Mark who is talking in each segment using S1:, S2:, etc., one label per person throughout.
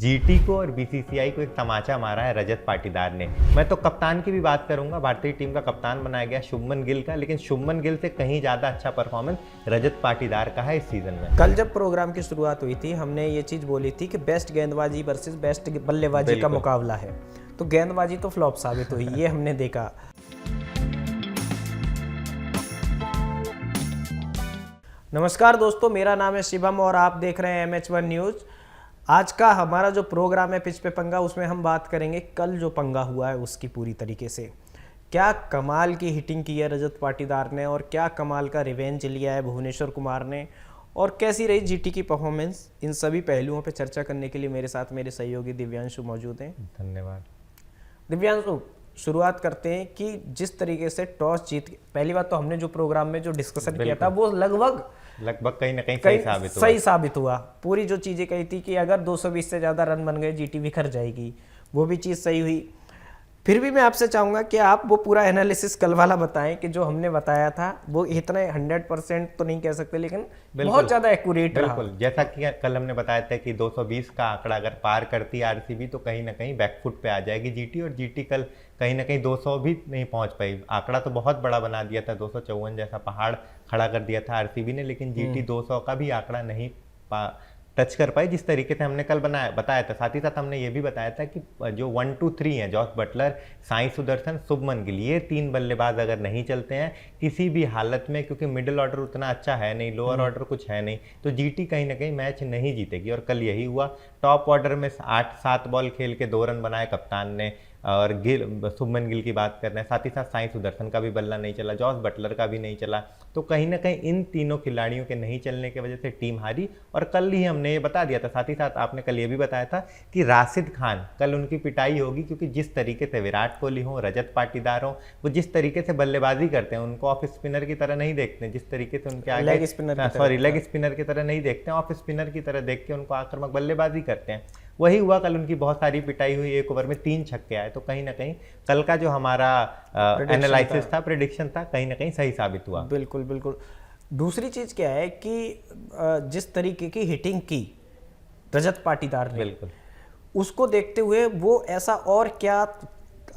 S1: GT को और BCCI को एक तमाचा मारा है रजत पाटीदार ने। मैं तो कप्तान की भी बात करूंगा, भारतीय टीम का कप्तान बनाया गया शुभमन गिल का, लेकिन शुभमन गिल से कहीं ज़्यादा अच्छा परफॉर्मेंस रजत पाटीदार का है इस सीजन में।
S2: कल जब प्रोग्राम की शुरुआत हुई थी हमने ये चीज़ बोली थी कि बेस्ट गेंदबाजी वर्सेस बेस्ट बल्लेबाजी का मुकाबला है, तो गेंदबाजी तो फ्लॉप साबित हुई, ये हमने देखा। नमस्कार दोस्तों, मेरा नाम है शिवम और आप देख रहे हैं MH1 न्यूज़। आज का हमारा जो प्रोग्राम है पिच पे पंगा, उसमें हम बात करेंगे कल जो पंगा हुआ है उसकी पूरी तरीके से। क्या कमाल की हिटिंग की है रजत पाटीदार ने और क्या कमाल का रिवेंज लिया है भुवनेश्वर कुमार ने, और कैसी रही जीटी की परफॉर्मेंस, इन सभी पहलुओं पे चर्चा करने के लिए मेरे साथ मेरे सहयोगी दिव्यांशु मौजूद हैं।
S1: धन्यवाद।
S2: दिव्यांशु, शुरुआत करते हैं कि जिस तरीके से टॉस जीत, पहली बात तो हमने जो प्रोग्राम में जो डिस्कशन किया था वो लगभग
S1: कहीं ना कहीं सही साबित हुआ।
S2: पूरी जो चीज़ें कही थी कि अगर 220 से ज़्यादा रन बन गए जीटी बिखर जाएगी, वो भी चीज़ सही हुई। फिर भी मैं आपसे चाहूँगा कि आप वो पूरा एनालिसिस कल वाला बताएं कि जो हमने बताया था वो इतने 100% तो नहीं कह सकते, लेकिन बहुत ज़्यादा एक्यूरेट रहा।
S1: बिल्कुल, जैसा कि कल हमने बताया था कि 220 का आंकड़ा अगर पार करती आरसीबी तो कहीं ना कहीं बैकफुट पे आ जाएगी जीटी, और जीटी कल कहीं ना कहीं 200 भी नहीं पहुंच पाई। आंकड़ा तो बहुत बड़ा बना दिया था, 254 जैसा पहाड़ खड़ा कर दिया था आरसीबी ने, लेकिन जीटी 200 का भी आंकड़ा नहीं टच कर पाई जिस तरीके से हमने कल बताया था। साथ ही साथ हमने ये भी बताया था कि जो 1, 2, 3 है, जॉस बटलर, साई सुदर्शन, शुभमन गिल, ये 3 बल्लेबाज अगर नहीं चलते हैं किसी भी हालत में, क्योंकि मिडिल ऑर्डर उतना अच्छा है नहीं, लोअर ऑर्डर कुछ है नहीं, तो जीटी कहीं ना कहीं मैच नहीं जीतेगी। और कल यही हुआ। टॉप ऑर्डर में 8-7 बॉल खेल के 2 रन बनाए कप्तान ने, और शुभमन गिल की बात कर रहे हैं, साथ ही साथ साई सुदर्शन का भी बल्ला नहीं चला, जॉस बटलर का भी नहीं चला, तो कहीं ना कहीं इन तीनों खिलाड़ियों के नहीं चलने की वजह से टीम हारी। और कल ही हमने ये बता दिया था, साथ ही साथ आपने कल ये भी बताया था कि राशिद खान कल उनकी पिटाई होगी, क्योंकि जिस तरीके से विराट कोहली हो, रजत पाटीदार हो, वो जिस तरीके से बल्लेबाजी करते हैं उनको ऑफ स्पिनर की तरह नहीं देखते, जिस तरीके से उनके आगे लेग स्पिनर की तरह नहीं देखते हैं, ऑफ स्पिनर की तरह देख के उनको आक्रामक बल्लेबाजी करते हैं। वही हुआ कल, उनकी बहुत सारी पिटाई हुई, 1 ओवर में 3 छक्के आए, तो कहीं ना कहीं कल का जो हमारा एनालिसिस था, प्रेडिक्शन था, कहीं ना कहीं सही साबित हुआ।
S2: बिल्कुल बिल्कुल। दूसरी चीज क्या है कि जिस तरीके की हिटिंग की रजत पाटीदार ने, बिल्कुल उसको देखते हुए वो ऐसा और क्या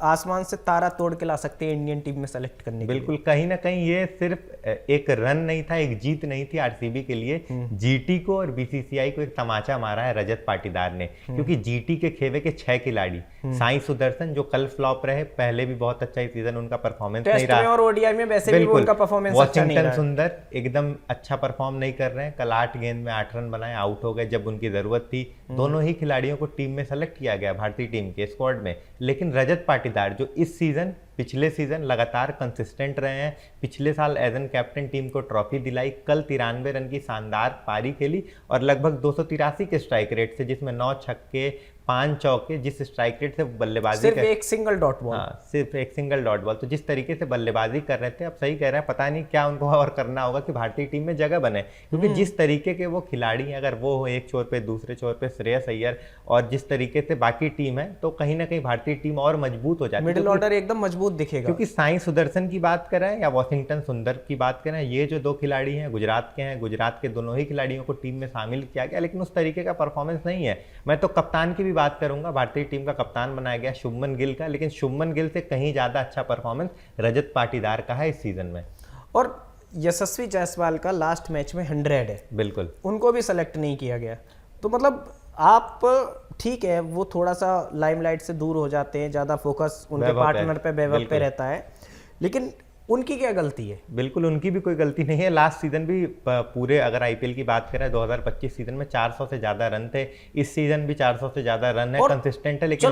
S2: आसमान से तारा तोड़ के ला सकते हैं इंडियन टीम में सेलेक्ट करने के लिए।
S1: बिल्कुल, कहीं ना कहीं ये सिर्फ एक रन नहीं था, एक जीत नहीं थी आरसीबी के लिए। जीटी को और बीसीसीआई को एक तमाचा मारा है रजत पाटीदार ने, क्योंकि जीटी के खेवे के 6 खिलाड़ी, साई सुदर्शन जो कल फ्लॉप रहे, पहले भी बहुत अच्छा सीजन उनका परफॉर्मेंस नहीं रहा,
S2: और ओडीआई में वैसे भी उनका परफॉर्मेंस अच्छा नहीं रहा।
S1: वॉशिंगटन सुंदर एकदम अच्छा परफॉर्म नहीं कर रहे हैं, कल 8 गेंद में 8 रन बनाए, आउट हो गए जब उनकी जरूरत थी। दोनों ही खिलाड़ियों को टीम में सेलेक्ट किया गया भारतीय टीम के स्क्वाड में, लेकिन रजत पाटीदार जो इस सीजन, पिछले सीजन लगातार कंसिस्टेंट रहे हैं, पिछले साल एज एन कैप्टन टीम को ट्रॉफी दिलाई, कल 93 रन की शानदार पारी खेली और लगभग 283 के स्ट्राइक रेट से, जिसमें 9 छक्के 5 चौके, जिस स्ट्राइक रेट से बल्लेबाजी
S2: सिर्फ एक सिंगल डॉट बॉल,
S1: सिर्फ एक सिंगल डॉट बॉल, तो जिस तरीके से बल्लेबाजी कर रहे थे, अब सही कह रहे हैं, पता नहीं क्या उनको और करना होगा कि भारतीय टीम में जगह बने, क्योंकि जिस तरीके के वो खिलाड़ी हैं, अगर वो हो एक छोर पे, दूसरे छोर पे श्रेयस अय्यर, और जिस तरीके से बाकी टीम है, तो कहीं ना कहीं भारतीय टीम और मजबूत हो जाती है,
S2: मिडिल ऑर्डर एकदम मजबूत दिखेगा।
S1: क्योंकि साई सुदर्शन की बात करें या वॉशिंगटन सुंदर की बात करें, ये जो 2 खिलाड़ी हैं गुजरात के हैं, गुजरात के दोनों ही खिलाड़ियों को टीम में शामिल किया गया, लेकिन उस तरीके का परफॉर्मेंस नहीं है। मैं तो कप्तान की भी बात करूंगा, भारतीय टीम का कप्तान बनाया गया शुभमन गिल का, लेकिन शुभमन गिल से कहीं ज्यादा अच्छा परफॉर्मेंस रजत पाटीदार का है इस सीजन में।
S2: और यशस्वी जायसवाल का लास्ट मैच में 100 है, बिल्कुल उनको भी सेलेक्ट नहीं किया गया, तो मतलब आप ठीक है, वो थोड़ा सा लाइमलाइट से दूर हो जाते हैं, ज़्यादा फोकस उनके पार्टनर पे, वैभव पे रहता है, लेकिन उनकी क्या गलती है? बिल्कुल
S1: उनकी भी कोई गलती नहीं है। लास्ट सीजन भी पूरे अगर आईपीएल की बात करें 2025 सीजन में 400 से ज़्यादा रन थे, इस सीजन भी 400 से ज़्यादा रन है, कंसिस्टेंट है, लेकिन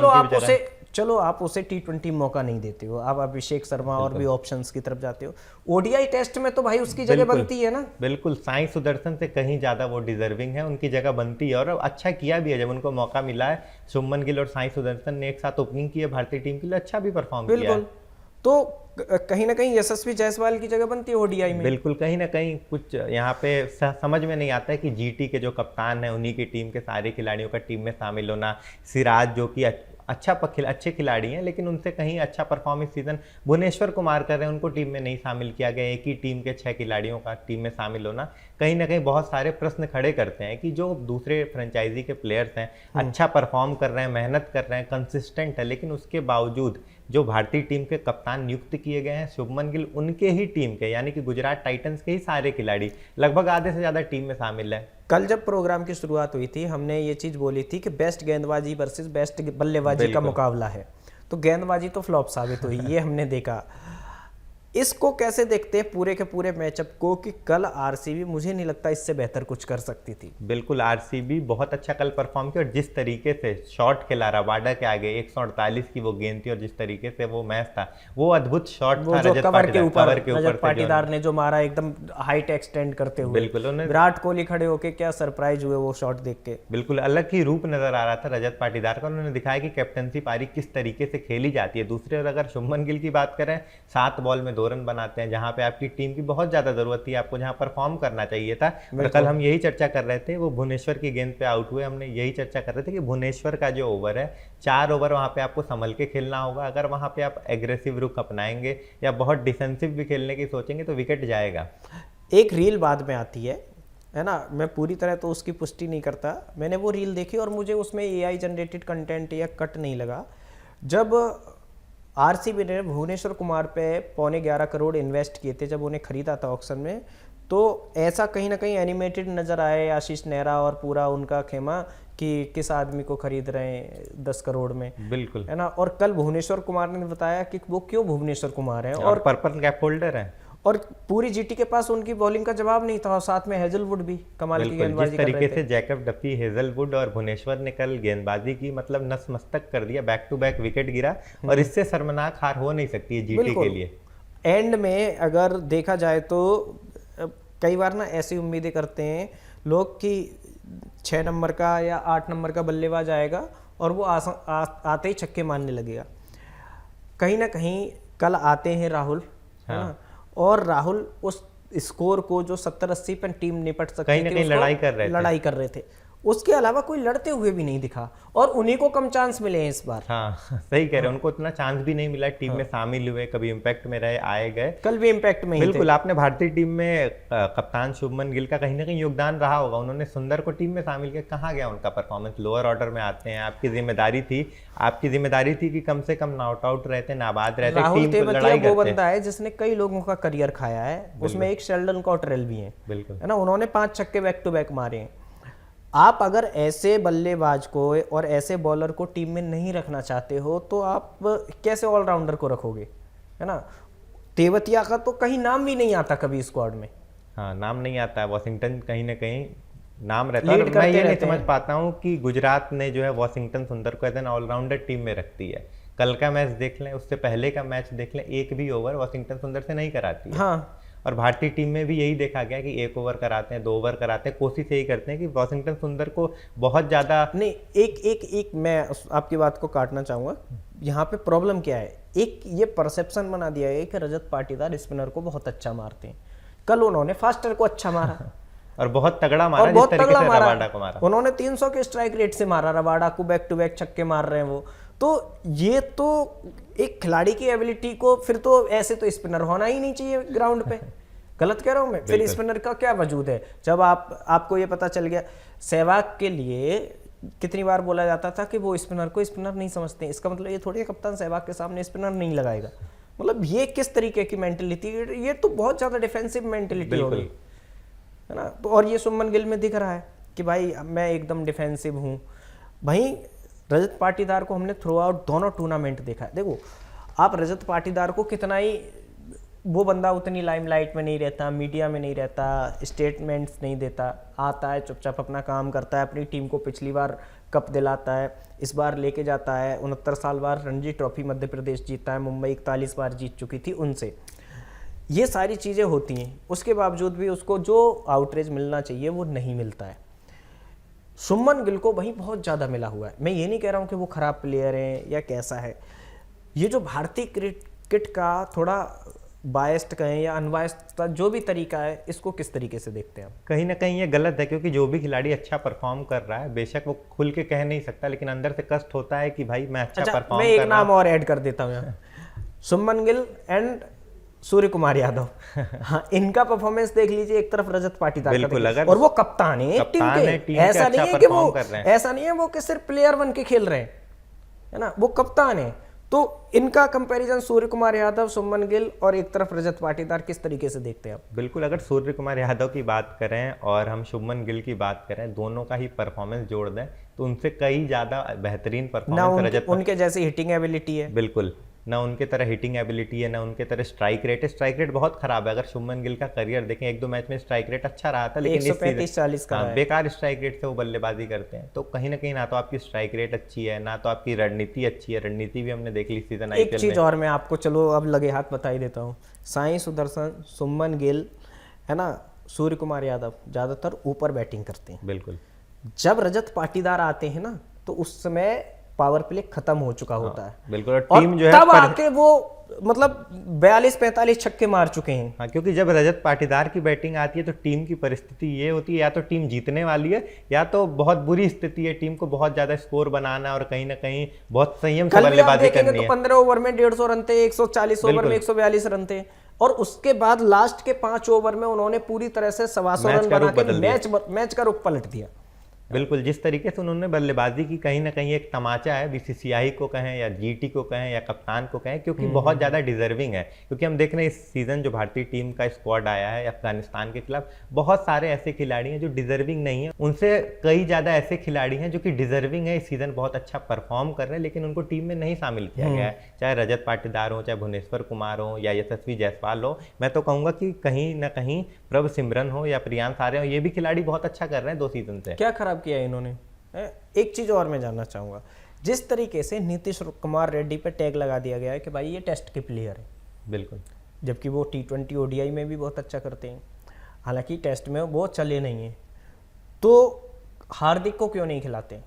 S2: चलो आप उसे T20 मौका नहीं देते हो, आप अभिषेक शर्मा और भी ऑप्शंस की तरफ जाते हो, ओडीआई टेस्ट में तो भाई उसकी जगह बनती है ना।
S1: बिल्कुल, साई सुदर्शन से कहीं ज्यादा वो डिजर्विंग है, उनकी जगह बनती है, और अच्छा किया भी है जब उनको मौका मिला है। शुभमन गिल और साई सुदर्शन ने एक साथ ओपनिंग की है भारतीय टीम के लिए, अच्छा भी परफॉर्म किया है,
S2: तो कहीं ना कहीं यशस्वी जायसवाल की जगह बनती है ओडीआई में।
S1: बिल्कुल, कहीं ना कहीं कुछ यहाँ पे समझ में नहीं आता है कि जीटी के जो कप्तान है उन्हीं की टीम के सारे खिलाड़ियों का टीम में शामिल होना, सिराज जो कि अच्छे खिलाड़ी हैं, लेकिन उनसे कहीं अच्छा परफॉर्म इस सीजन भुवनेश्वर कुमार कर रहे हैं, उनको टीम में नहीं शामिल किया गया, एक ही टीम के 6 खिलाड़ियों का टीम में शामिल होना कहीं ना कहीं बहुत सारे प्रश्न खड़े करते हैं कि जो दूसरे फ्रेंचाइजी के प्लेयर्स हैं अच्छा परफॉर्म कर रहे हैं, मेहनत कर रहे हैं, कंसिस्टेंट है, लेकिन उसके बावजूद जो भारतीय टीम के कप्तान नियुक्त किए गए हैं शुभमन गिल उनके ही टीम के यानी कि गुजरात टाइटंस के ही सारे खिलाड़ी लगभग आधे से ज़्यादा टीम में शामिल है।
S2: कल जब प्रोग्राम की शुरुआत हुई थी हमने ये चीज़ बोली थी कि बेस्ट गेंदबाजी वर्सेस बेस्ट बल्लेबाजी का मुकाबला है, तो गेंदबाजी तो फ्लॉप साबित हुई, ये हमने देखा। इसको कैसे देखते हैं पूरे के पूरे मैचअप को कि कल आरसीबी मुझे नहीं लगता इससे बेहतर कुछ कर सकती थी।
S1: बिल्कुल, आरसीबी बहुत अच्छा कल परफॉर्म किया और जिस तरीके से शॉट खेला रबाडा के आगे 148 की वो गेंद थी और जिस तरीके से वो मैच था वो अद्भुत शॉट था।
S2: जो कवर के ऊपर
S1: रजत
S2: पाटीदार ने जो मारा एकदम हाइट एक्सटेंड करते हुए,
S1: बिल्कुल
S2: विराट कोहली खड़े होके क्या सरप्राइज हुए वो शॉट देख के।
S1: बिल्कुल अलग ही रूप नजर आ रहा था रजत पाटीदार का। उन्होंने दिखाया कि कैप्टनसी पारी किस तरीके से खेली जाती है। दूसरी ओर अगर शुभमन गिल की बात करें 7 बॉल में 2 रन बनाते हैं जहां पे आपकी टीम की बहुत ज्यादा जरूरत थी, आपको जहां परफॉर्म करना चाहिए था। और कल हम यही चर्चा कर रहे थे, वो भुवनेश्वर की गेंद पे आउट हुए, हमने यही चर्चा कर रहे थे कि भुवनेश्वर का जो ओवर है 4 ओवर वहां पे आपको संभल के खेलना होगा। अगर वहां पे आप एग्रेसिव रुख अपनाएंगे या बहुत डिफेंसिव भी खेलने की सोचेंगे तो विकेट जाएगा।
S2: एक रील बाद में आती है ना, मैं पूरी तरह तो उसकी पुष्टि नहीं करता, मैंने वो रील देखी और मुझे उसमें एआई जनरेटेड कंटेंट या कट नहीं लगा। जब आरसीबी ने भुवनेश्वर कुमार पे 11.25 करोड़ इन्वेस्ट किए थे जब उन्हें खरीदा था ऑक्शन में, तो ऐसा कहीं ना कहीं एनिमेटेड नजर आए आशीष नेहरा और पूरा उनका खेमा कि किस आदमी को खरीद रहे हैं 10 करोड़ में,
S1: बिल्कुल
S2: है ना। और कल भुवनेश्वर कुमार ने बताया कि वो क्यों भुवनेश्वर कुमार है
S1: और पर्पल कैप होल्डर है
S2: और पूरी जीटी के पास उनकी बॉलिंग का जवाब नहीं था और साथ में हेजलवुड भी कमाल की गेंदबाजी कर रहे थे।
S1: जिस तरीके से जैकब डफी, हेजलवुड और भुवनेश्वर ने कल गेंदबाजी की मतलब नसमस्तक कर दिया, बैक टू बैक विकेट गिरा और इससे शर्मनाक हार हो नहीं सकती है जीटी के लिए।
S2: एंड में अगर देखा जाए तो कई बार ना ऐसी उम्मीदें करते हैं लोग कि 6 नंबर का या 8 नंबर का बल्लेबाज आएगा और वो आते ही छक्के मारने लगेगा। कहीं ना कहीं कल आते हैं राहुल, है ना, और राहुल उस स्कोर को जो 70-80 पर टीम निपट सकती
S1: कहीं ना कहीं लड़ाई कर रहे थे।
S2: उसके अलावा कोई लड़ते हुए भी नहीं दिखा और उन्हीं को कम चांस मिले हैं इस बार।
S1: हाँ सही कह रहे हैं, उनको उतना चांस भी नहीं मिला, टीम में शामिल हुए, कभी इम्पैक्ट में रहे, आए गए।
S2: कल भी इम्पैक्ट में
S1: बिल्कुल आपने भारतीय टीम में कप्तान शुभमन गिल का कहीं ना कहीं योगदान रहा होगा। उन्होंने सुंदर को टीम में शामिल किया, कहाँ गया उनका परफॉर्मेंस? लोअर ऑर्डर में आते हैं, आपकी जिम्मेदारी थी कि कम से कम नॉट आउट रहते, नाबाद रहते, टीम को लड़ाई करते।
S2: वो बंदा है जिसने कई लोगों का करियर खाया है, उसमें एक शेल्डन कॉटरेल भी है,
S1: बिल्कुल,
S2: है ना। उन्होंने 5 छक्के बैक टू बैक मारे हैं। आप अगर ऐसे बल्लेबाज को और ऐसे बॉलर को टीम में नहीं रखना चाहते हो तो आप कैसे ऑलराउंडर को रखोगे, है ना। तेवतिया का तो कहीं नाम भी नहीं आता कभी स्क्वाड में।
S1: हाँ नाम नहीं आता है, वॉशिंगटन कहीं ना कहीं नाम रहता है। मैं ये नहीं समझ पाता हूँ कि गुजरात ने जो है वॉशिंगटन सुंदर को एज एन ऑलराउंडर टीम में रखती है। कल का मैच देख लें, उससे पहले का मैच देख लें, एक भी ओवर वॉशिंगटन सुंदर से नहीं कराती है।
S2: हाँ,
S1: और भारतीय टीम में भी यही देखा गया कि 1 ओवर कराते हैं, 2 ओवर कराते हैं, कोशिश यही करते हैं कि वॉशिंगटन सुंदर को बहुत ज़्यादा
S2: नहीं। एक मैं आपकी बात को काटना चाहूँगा, यहाँ पे प्रॉब्लम क्या है, एक ये परसेप्शन बना दिया है कि रजत पाटीदार स्पिनर को बहुत अच्छा मारते हैं। कल उन्होंने फास्टर को अच्छा मारा
S1: और बहुत तगड़ा मारा, जिस तरीके से रबाडा को मारा।
S2: उन्होंने 300 के स्ट्राइक रेट से मारा, रबाडा को बैक टू बैक छक्के मार रहे हैं वो। तो ये तो एक खिलाड़ी की एबिलिटी को, फिर तो ऐसे तो स्पिनर होना ही नहीं चाहिए ग्राउंड पे। गलत कह रहा हूं मैं? फिर स्पिनर का क्या वजूद है? जब आपको ये पता चल गया, सहवाग के लिए कितनी बार बोला जाता था कि वो स्पिनर को स्पिनर नहीं समझते, इसका मतलब ये थोड़ी कप्तान सहवाग के सामने स्पिनर नहीं लगाएगा। मतलब ये किस तरीके की मेंटेलिटी, ये तो बहुत ज्यादा डिफेंसिव मेंटेलिटी हो गई, है ना। तो और ये शुभमन गिल में दिख रहा है कि भाई मैं एकदम डिफेंसिव हूँ। भाई रजत पाटीदार को हमने थ्रू आउट दोनों टूर्नामेंट देखा है। देखो आप रजत पाटीदार को कितना ही, वो बंदा उतनी लाइमलाइट में नहीं रहता, मीडिया में नहीं रहता, स्टेटमेंट्स नहीं देता, आता है चुपचाप अपना काम करता है, अपनी टीम को पिछली बार कप दिलाता है, इस बार लेके जाता है। 69 साल बाद रणजी ट्रॉफी मध्य प्रदेश जीता है, मुंबई 41 बार जीत चुकी थी उनसे। ये सारी चीज़ें होती हैं, उसके बावजूद भी उसको जो आउटरीच मिलना चाहिए वो नहीं मिलता है। शुभमन गिल को वही बहुत ज़्यादा मिला हुआ है। मैं ये नहीं कह रहा हूँ कि वो ख़राब प्लेयर है या कैसा है। ये जो भारतीय क्रिकेट का थोड़ा बायस्ड कहें या अनबायस्ड जो भी तरीका है, इसको किस तरीके से देखते हैं आप?
S1: कहीं ना कहीं ये गलत है, क्योंकि जो भी खिलाड़ी अच्छा परफॉर्म कर रहा है, बेशक वो खुल के कह नहीं सकता, लेकिन अंदर से कष्ट होता है कि भाई मैं अच्छा परफॉर्म कर रहा हूं।
S2: मैं एक नाम और ऐड कर देता हूँ यहाँ, शुभमन गिल एंड सूर्य कुमार यादव। हाँ, इनका परफॉर्मेंस देख लीजिए, एक तरफ रजत पाटीदार का
S1: बिल्कुल,
S2: देखिए,
S1: अगर
S2: और वो कप्तान है टीम के, ऐसा नहीं है कि वो ऐसा नहीं है वो कि सिर्फ प्लेयर बन के खेल रहे हैं, है ना, वो कप्तान है। तो इनका कंपैरिजन सूर्य कुमार यादव, शुभमन गिल और एक तरफ रजत पाटीदार, किस तरीके से देखते हैं आप?
S1: बिल्कुल, अगर सूर्य कुमार यादव की बात करें और हम शुभमन गिल की बात करें, दोनों का ही परफॉर्मेंस जोड़ दें तो उनसे कई ज़्यादा बेहतरीन परफॉर्मेंस
S2: उनके जैसी हिटिंग एबिलिटी है,
S1: बिल्कुल, ना उनके तरह हिटिंग एबिलिटी है, ना उनके तरह स्ट्राइक रेट है। स्ट्राइक रेट बहुत खराब है। अगर शुभमन गिल का करियर देखें, एक दो मैच में स्ट्राइक रेट अच्छा रहा था, लेकिन
S2: 135-40 का है।
S1: बेकार स्ट्राइक रेट से वो बल्लेबाजी करते हैं। तो कहीं ना कहीं ना तो आपकी स्ट्राइक रेट अच्छी है, ना तो आपकी रणनीति अच्छी है। रणनीति भी हमने देख ली सीजन
S2: एक चीज और मैं आपको, चलो अब लगे हाथ बता ही देता हूँ, साई सुदर्शन, शुभमन गिल, है ना, सूर्य कुमार यादव ज्यादातर ऊपर बैटिंग करते हैं।
S1: बिल्कुल,
S2: जब रजत पाटीदार आते हैं ना तो उस समय पावर प्ले खत्म हो चुका होता है।
S1: बिल्कुल, और
S2: और
S1: टीम जो है
S2: तब आके वो मतलब 42-45 छक्के मार चुके हैं।
S1: हाँ, क्योंकि जब रजत पाटीदार की बैटिंग आती है तो टीम की परिस्थिति ये होती है, या तो टीम जीतने वाली है या तो बहुत बुरी स्थिति है, टीम को बहुत ज्यादा स्कोर बनाना और कहीं ना कहीं बहुत संयम से बल्लेबाजी करनी है।
S2: तो 15 ओवर में 150 रन थे, 140 ओवर में 142 रन थे, और उसके बाद लास्ट के 5 ओवर में उन्होंने पूरी तरह से 125 रन बना के मैच का रुख पलट दिया।
S1: बिल्कुल, जिस तरीके से उन्होंने बल्लेबाजी की, कहीं ना कहीं एक तमाचा है बीसीसीआई को कहें या जीटी को कहें या कप्तान को कहें, क्योंकि बहुत ज़्यादा डिजर्विंग है। क्योंकि हम देख रहे हैं इस सीज़न जो भारतीय टीम का स्क्वाड आया है अफगानिस्तान के खिलाफ, बहुत सारे ऐसे खिलाड़ी हैं जो डिजर्विंग नहीं है, उनसे कई ज़्यादा ऐसे खिलाड़ी हैं जो कि डिजर्विंग है, इस सीज़न बहुत अच्छा परफॉर्म कर रहे हैं, लेकिन उनको टीम में नहीं शामिल किया गया है। चाहे रजत पाटीदार हो, चाहे भुवनेश्वर कुमार हो, या यशस्वी जायसवाल हो। मैं तो कहूँगा कि कहीं ना कहीं प्रभ सिमरन हो या प्रियांश आर्य हो, ये भी खिलाड़ी बहुत अच्छा कर रहे हैं 2 सीजन से।
S2: क्या खराब किया इन्होंने? एक चीज और मैं जानना चाहूंगा, जिस तरीके से नीतीश कुमार रेड्डी पे टैग लगा दिया गया है कि भाई ये टेस्ट के प्लेयर है,
S1: बिल्कुल,
S2: जबकि वो T20 ODI में भी बहुत अच्छा करते हैं, हालांकि टेस्ट में वो चले नहीं है, तो हार्दिक को क्यों नहीं खिलाते हैं?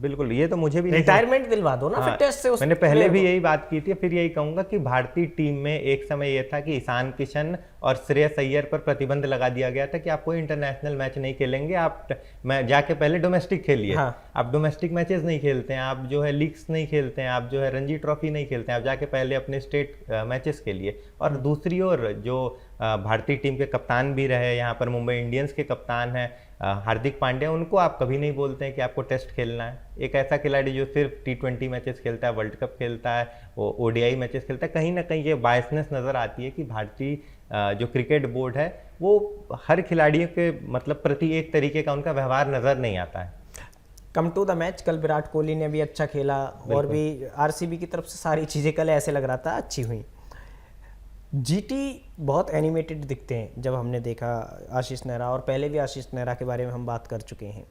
S1: बिल्कुल, ये तो मुझे भी
S2: रिटायरमेंट दिलवा दो ना फिर टेस्ट से।
S1: मैंने पहले भी यही बात की थी, फिर यही कहूंगा कि भारतीय टीम में एक समय ये था कि ईशान किशन और श्रेयस अय्यर पर प्रतिबंध लगा दिया गया था कि आप कोई इंटरनेशनल मैच नहीं खेलेंगे, आप जाके पहले डोमेस्टिक खेलिए। हाँ। आप डोमेस्टिक मैचेस नहीं खेलते हैं, आप जो है लीग्स नहीं खेलते हैं, आप जो है रणजी ट्रॉफी नहीं खेलते हैं, आप जाके पहले अपने स्टेट मैचेस खेलिए। और दूसरी ओर जो भारतीय टीम के कप्तान भी रहे, यहाँ पर मुंबई इंडियंस के कप्तान हैं हार्दिक पांड्या, उनको आप कभी नहीं बोलते हैं कि आपको टेस्ट खेलना है। एक ऐसा खिलाड़ी जो सिर्फ T20 मैचेस खेलता है, वर्ल्ड कप खेलता है, वो ODI मैचेस खेलता है, कहीं ना कहीं ये बायसनेस नज़र आती है कि भारतीय जो क्रिकेट बोर्ड है वो हर खिलाड़ियों के मतलब प्रति एक तरीके का उनका व्यवहार नज़र नहीं आता है।
S2: कम टू द मैच, कल विराट कोहली ने भी अच्छा खेला और भी RCB की तरफ से सारी चीज़ें कल ऐसे लग रहा था अच्छी हुई। GT बहुत एनिमेटेड दिखते हैं जब हमने देखा आशीष नेहरा, और पहले भी आशीष नेहरा के बारे में हम बात कर चुके हैं।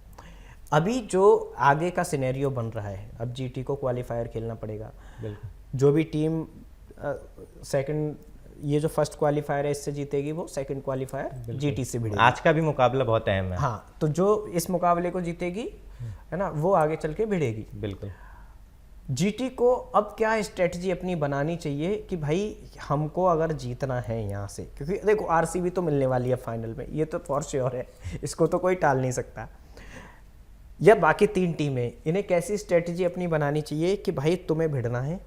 S2: अभी जो आगे का सिनेरियो बन रहा है, अब GT को क्वालिफायर खेलना पड़ेगा। जो भी टीम सेकंड, ये जो फर्स्ट क्वालिफायर है इससे जीतेगी वो सेकंड क्वालिफायर GT से भिड़ेगी।
S1: आज का भी मुकाबला बहुत अहम है।
S2: हाँ, तो जो इस मुकाबले को जीतेगी, है ना, वो आगे चल के भिड़ेगी।
S1: बिल्कुल,
S2: GT को अब क्या स्ट्रेटजी अपनी बनानी चाहिए कि भाई हमको अगर जीतना है यहाँ से, क्योंकि देखो RCB तो मिलने वाली है फाइनल में, ये तो फॉर श्योर है, इसको तो कोई टाल नहीं सकता। या बाकी 3 टीमें, इन्हें कैसी स्ट्रेटजी अपनी बनानी चाहिए कि भाई तुम्हें भिड़ना है,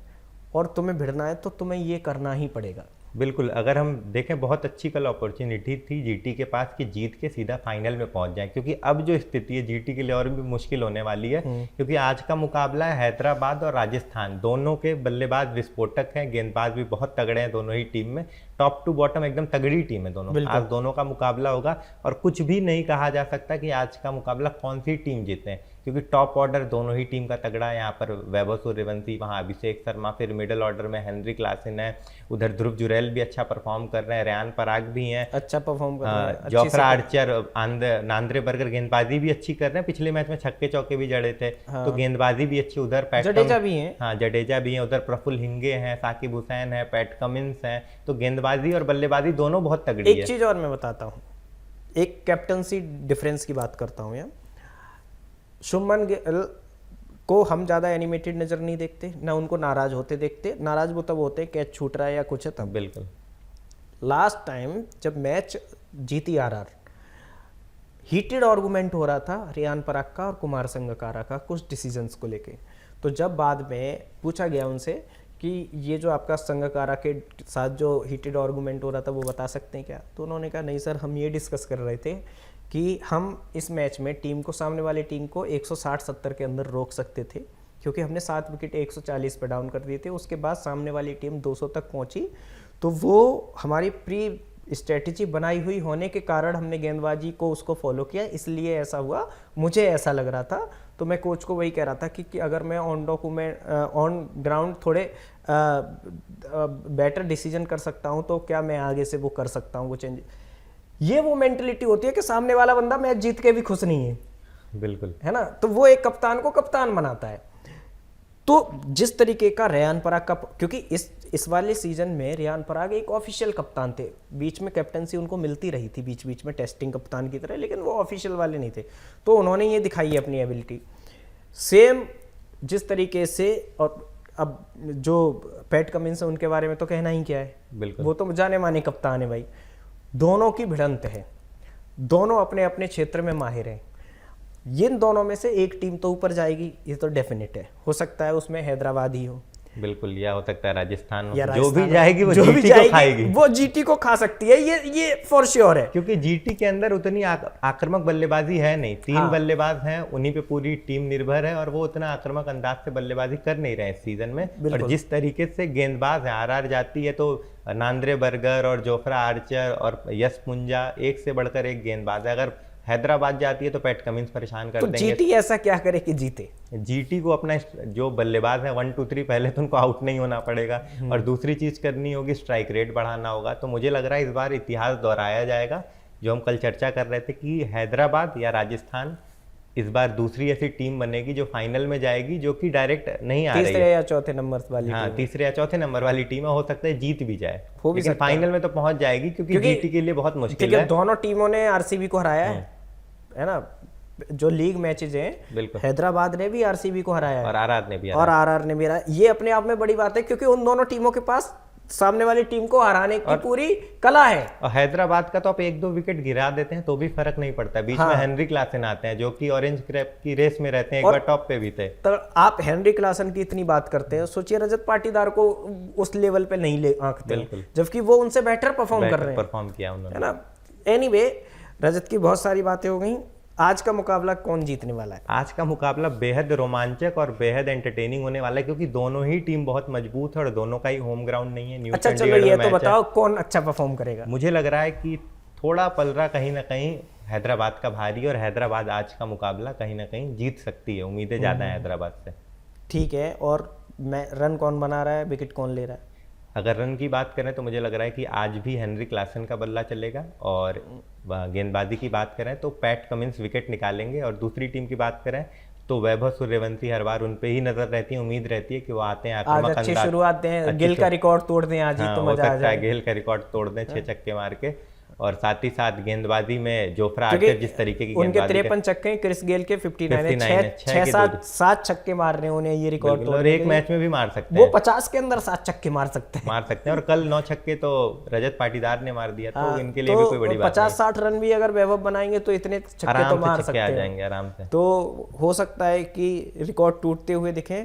S2: और तुम्हें भिड़ना है तो तुम्हें ये करना ही पड़ेगा।
S1: बिल्कुल, अगर हम देखें बहुत अच्छी कल अपॉर्चुनिटी थी GT के पास कि जीत के सीधा फाइनल में पहुंच जाए, क्योंकि अब जो स्थिति है GT के लिए और भी मुश्किल होने वाली है, क्योंकि आज का मुकाबला है हैदराबाद और राजस्थान, दोनों के बल्लेबाज विस्फोटक हैं, गेंदबाज भी बहुत तगड़े हैं दोनों ही टीम में, टॉप टू बॉटम एकदम तगड़ी टीम है दोनों। आज दोनों का मुकाबला होगा और कुछ भी नहीं कहा जा सकता कि आज का मुकाबला कौन सी टीम जीते, क्योंकि टॉप ऑर्डर दोनों ही टीम का तगड़ा है। यहाँ पर वैभव सूर्यवंशी, वहाँ अभिषेक शर्मा, फिर मिडिल ऑर्डर में हेनरिक क्लासन है, उधर ध्रुव जुरैल भी अच्छा परफॉर्म कर रहे हैं, रेयान पराग भी हैं अच्छा परफॉर्म कर रहे हैं, जोफ्रा आर्चर, नांद्रे बर्गर गेंदबाजी भी अच्छी कर रहे हैं, पिछले मैच में छक्के चौके भी जड़े थे। तो गेंदबाजी भी अच्छी, उधर
S2: जडेजा भी हैं,
S1: हाँ जडेजा भी हैं, उधर प्रफुल्ल हिंगे हैं, साकिब हुसैन है, पैट कमिंस हैं, तो गेंदबाजी और बल्लेबाजी दोनों बहुत तगड़ी है।
S2: एक चीज और मैं बताता हूँ, एक कैप्टनसी डिफरेंस की बात करता हूँ यहाँ। शुभमन गिल को हम ज़्यादा एनिमेटेड नज़र नहीं देखते, ना उनको नाराज़ होते देखते, नाराज़ वो तब होते कैच छूट रहा है या कुछ है तब।
S1: बिल्कुल,
S2: लास्ट टाइम जब मैच जीती RR, हीटेड आर्गूमेंट हो रहा था रेयान पराग का और कुमार संगकारा का कुछ डिसीजंस को लेके, तो जब बाद में पूछा गया उनसे कि ये जो आपका संगकारा के साथ जो हीटेड आर्गूमेंट हो रहा था वो बता सकते हैं क्या? तो उन्होंने कहा नहीं सर, हम ये डिस्कस कर रहे थे कि हम इस मैच में टीम को, सामने वाली टीम को 160-70 के अंदर रोक सकते थे, क्योंकि हमने 7 विकेट 140 पे डाउन कर दिए थे। उसके बाद सामने वाली टीम 200 तक पहुंची, तो वो हमारी प्री स्ट्रेटजी बनाई हुई होने के कारण हमने गेंदबाजी को उसको फॉलो किया, इसलिए ऐसा हुआ, मुझे ऐसा लग रहा था। तो मैं कोच को वही कह रहा था कि अगर मैं ऑन ग्राउंड थोड़े बेटर डिसीजन कर सकता हूं तो क्या मैं आगे से वो कर सकता हूं वो चेंज। ये वो मेंटलिटी होती है कि सामने वाला बंदा मैच जीत के भी खुश नहीं है,
S1: बिल्कुल,
S2: है ना। तो वो एक कप्तान को कप्तान बनाता है। तो जिस तरीके का रेयान पराग का, क्योंकि इस वाले सीजन में रेयान पराग एक ऑफिशियल कप्तान थे, बीच में कैप्टनसी उनको मिलती रही थी बीच बीच में टेस्टिंग कप्तान की तरह, लेकिन वो ऑफिशियल वाले नहीं थे। तो उन्होंने ये दिखाई है अपनी एबिलिटी सेम जिस तरीके से। और अब जो पैट कमिंस है उनके बारे में तो कहना ही क्या है,
S1: बिल्कुल,
S2: वो तो जाने माने कप्तान है भाई। दोनों की भिड़ंत है, दोनों अपने अपने क्षेत्र में माहिर हैं। इन दोनों में से एक टीम तो ऊपर जाएगी, ये तो डेफिनेट है। हो सकता है उसमें हैदराबाद ही हो,
S1: बिल्कुल, या हो सकता है राजस्थान
S2: या
S1: जो भी
S2: राजस्थान
S1: जाएगी वो
S2: जो भी
S1: जीटी
S2: जाएगी,
S1: को खाएगी,
S2: वो जीटी को खा सकती है, ये फॉर श्योर है।
S1: क्योंकि जीटी के अंदर उतनी आक्रामक बल्लेबाजी है नहीं। 3 बल्लेबाज हैं, उन्हीं पे पूरी टीम निर्भर है, और वो उतना आक्रामक अंदाज से बल्लेबाजी कर नहीं रहे इस सीजन में। और जिस तरीके से गेंदबाज है, आरआर जाती है तो नांद्रे बर्गर और जोफ्रा आर्चर और यश पुंजा, एक से बढ़कर एक गेंदबाज है। अगर हैदराबाद जाती है तो पैट कमिंस परेशान कर
S2: तो
S1: देंगे।
S2: जीटी ऐसा क्या करे कि जीते?
S1: जीटी को अपना जो बल्लेबाज है 1 2 3 पहले तो उनको आउट नहीं होना पड़ेगा, और दूसरी चीज करनी होगी स्ट्राइक रेट बढ़ाना होगा। तो मुझे लग रहा है इस बार इतिहास दोहराया जाएगा, जो हम कल चर्चा कर रहे थे कि हैदराबाद या राजस्थान इस बार दूसरी ऐसी टीम बनेगी जो फाइनल में जाएगी, जो कि डायरेक्ट नहीं आ रही है।
S2: तीसरे या चौथे नंबर वाली
S1: हाँ,
S2: टीम।
S1: तीसरे या चौथे नंबर वाली टीम है, हो सकता है जीत भी जाए,
S2: हो भी
S1: लेकिन
S2: सकता है।
S1: फाइनल में तो पहुंच जाएगी, क्योंकि जीटी के लिए बहुत मुश्किल
S2: क्योंकि
S1: है।
S2: दोनों टीमों ने आरसीबी को हराया है ना। जो लीग मैचेज हैं,
S1: बिल्कुल,
S2: हैदराबाद ने भी आरसीबी को हराया है
S1: और आरआर ने भी
S2: और आरआर ने भी हराया। ये अपने आप में बड़ी बात है, क्योंकि उन दोनों टीमों के पास सामने वाली टीम को हराने की पूरी कला है।
S1: और हैदराबाद का तो आप 1-2 विकेट गिरा देते हैं तो भी फर्क नहीं पड़ता। बीच में हेनरी क्लासन आते हैं, जो कि ऑरेंज क्रैप की रेस में रहते हैं, एक बार टॉप पे भी थे।
S2: तो आप हेनरी क्लासन की इतनी बात करते हैं, सोचिए रजत पाटीदार को उस लेवल पे नहीं ले आंकते हैं, जबकि वो उनसे बेटर परफॉर्म कर रहे हैं,
S1: परफॉर्म किया उन्होंने,
S2: है ना। एनीवे, रजत की बहुत सारी बातें हो गई। आज का मुकाबला कौन जीतने वाला है?
S1: आज का मुकाबला बेहद रोमांचक और बेहद एंटरटेनिंग होने वाला है, क्योंकि दोनों ही टीम बहुत मजबूत है और दोनों का ही होम ग्राउंड नहीं है। न्यू
S2: अच्छा चलो, ये तो बताओ कौन अच्छा परफॉर्म करेगा?
S1: मुझे लग रहा है कि थोड़ा पलरा कहीं ना कहीं हैदराबाद का भारी, और हैदराबाद आज का मुकाबला कहीं ना कहीं जीत सकती है, उम्मीदें ज्यादा है हैदराबाद से।
S2: ठीक है, और मैं रन कौन बना रहा है, विकेट कौन ले रहा है?
S1: अगर रन की बात करें तो मुझे लग रहा है कि आज भी हेनरी क्लासन का बल्ला चलेगा, और गेंदबाजी की बात करें तो पैट कमिंस विकेट निकालेंगे, और दूसरी टीम की बात करें तो वैभव सूर्यवंशी हर बार उन पे ही नजर रहती है, उम्मीद रहती है कि वो आते हैं
S2: आज अच्छी शुरुआत दें, गिल का रिकॉर्ड तोड़ दें आज ही, तो मजा आ जाए।
S1: गिल का रिकॉर्ड तोड़ दें 6 छक्के मार के, और साथ ही साथ गेंदबाजी में जोफ्रा आर्चर जिस तरीके की
S2: उनके 53 छक्के, क्रिस गेल के 59 है, 7 छक्के मार रहे हैं, उन्हें ये रिकॉर्ड तोड़,
S1: और एक मैच में भी मार सकते हैं
S2: वो 50 के अंदर 7 छक्के मार सकते हैं,
S1: और कल 9 छक्के तो रजत पाटीदार ने मार दिया, तो इनके लिए भी कोई बड़ी बात
S2: 50-60 रन भी अगर वैभव बनाएंगे तो इतने छक्के तो मार सकते
S1: आ
S2: हैं,
S1: जाएंगे आराम से।
S2: तो हो सकता है कि रिकॉर्ड टूटते हुए दिखें,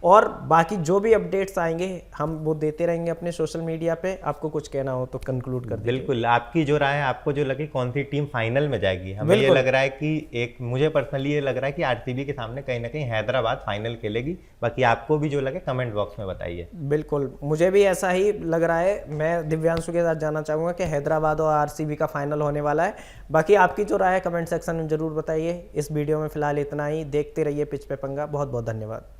S2: और बाकी जो भी अपडेट्स आएंगे हम वो देते रहेंगे अपने सोशल मीडिया पे। आपको कुछ कहना हो तो कंक्लूड कर दीजिए।
S1: बिल्कुल, आपकी जो राय है, आपको जो लगे कौन सी टीम फाइनल में जाएगी। हमें ये लग रहा है कि मुझे पर्सनली ये लग रहा है कि आरसीबी के सामने कहीं ना कहीं हैदराबाद फाइनल खेलेगी। बाकी आपको भी जो लगे कमेंट बॉक्स में बताइए।
S2: बिल्कुल, मुझे भी ऐसा ही लग रहा है। मैं दिव्यांशु के साथ जानना चाहूँगा कि हैदराबाद और आरसीबी का फाइनल होने वाला है। बाकी आपकी जो राय है कमेंट सेक्शन में जरूर बताइए। इस वीडियो में फिलहाल इतना ही। देखते रहिए पिच पे पंगा। बहुत बहुत धन्यवाद।